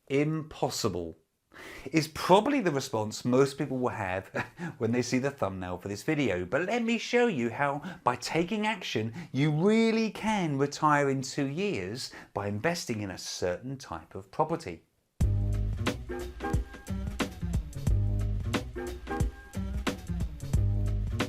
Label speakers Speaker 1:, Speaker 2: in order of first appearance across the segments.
Speaker 1: Impossible is probably the response most people will have when they see the thumbnail for this video. But let me show you how, by taking action, you really can retire in 2 years by investing in a certain type of property.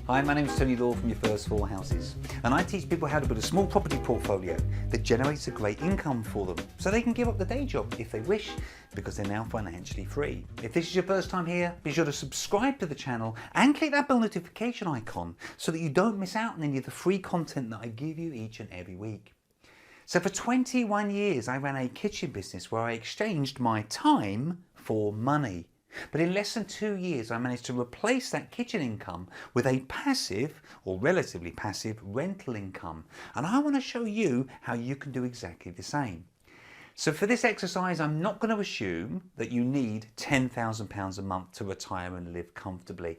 Speaker 1: Hi, my name is Tony Law from Your First 4 Houses, and I teach people how to build a small property portfolio that generates a great income for them so they can give up the day job if they wish, because they're now financially free. If this is your first time here, be sure to subscribe to the channel and click that bell notification icon so that you don't miss out on any of the free content that I give you each and every week. So for 21 years I ran a kitchen business where I exchanged my time for money. But in less than 2 years I managed to replace that kitchen income with a passive, or relatively passive, rental income. And I want to show you how you can do exactly the same. So for this exercise, I'm not going to assume that you need £10,000 a month to retire and live comfortably.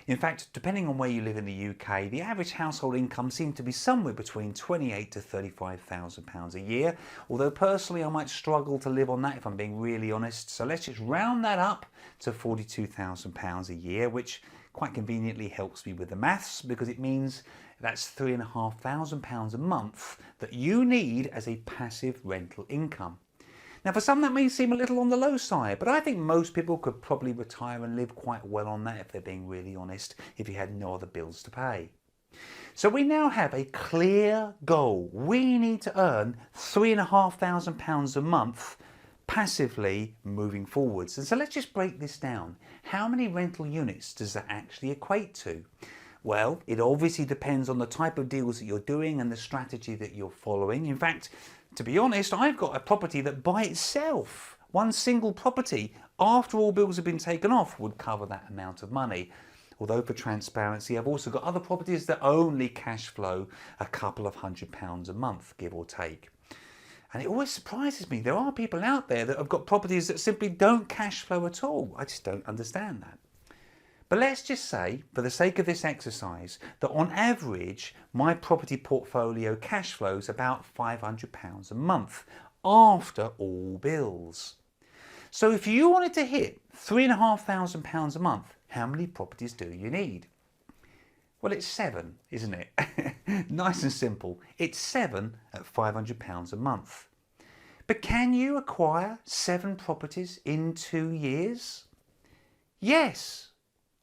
Speaker 1: In fact, depending on where you live in the UK, the average household income seems to be somewhere between £28,000 to £35,000 a year, although personally I might struggle to live on that if I'm being really honest. So let's just round that up to £42,000 a year, which quite conveniently helps me with the maths, because it means that's £3,500 a month that you need as a passive rental income. Now for some that may seem a little on the low side, but I think most people could probably retire and live quite well on that if they're being really honest, if you had no other bills to pay. So we now have a clear goal. We need to earn £3,500 a month passively moving forwards. And so let's just break this down. How many rental units does that actually equate to? Well, it obviously depends on the type of deals that you're doing and the strategy that you're following. In fact, to be honest, I've got a property that by itself, one single property, after all bills have been taken off, would cover that amount of money. Although for transparency, I've also got other properties that only cash flow a couple of £100 a month, give or take. And it always surprises me. There are people out there that have got properties that simply don't cash flow at all. I just don't understand that. But let's just say, for the sake of this exercise, that on average, my property portfolio cash flows about £500 a month after all bills. So if you wanted to hit £3,500 a month, how many properties do you need? Well, it's 7, isn't it? Nice and simple. It's 7 at £500 a month. But can you acquire 7 properties in 2 years? Yes.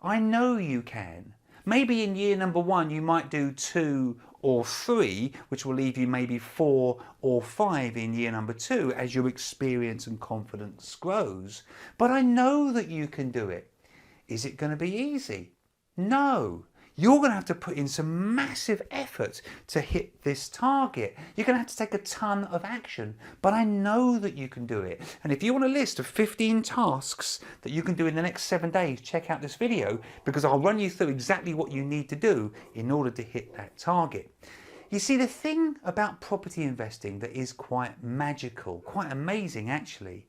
Speaker 1: I know you can. Maybe in year number 1 you might do 2 or 3, which will leave you maybe 4 or 5 in year number 2 as your experience and confidence grows. But I know that you can do it. Is it going to be easy? No. You're going to have to put in some massive effort to hit this target. You're going to have to take a ton of action, but I know that you can do it. And if you want a list of 15 tasks that you can do in the next 7 days, check out this video, because I'll run you through exactly what you need to do in order to hit that target. You see, the thing about property investing that is quite magical, quite amazing actually,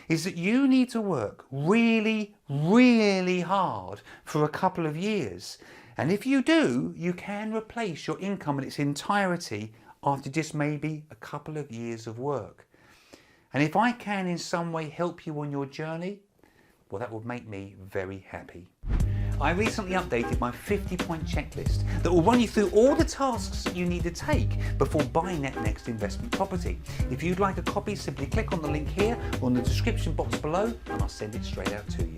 Speaker 1: is that you need to work really, really hard for a couple of years. And if you do, you can replace your income in its entirety after just maybe a couple of years of work. And if I can in some way help you on your journey, well, that would make me very happy. I recently updated my 50-point checklist that will run you through all the tasks that you need to take before buying that next investment property. If you'd like a copy, simply click on the link here or in the description box below and I'll send it straight out to you.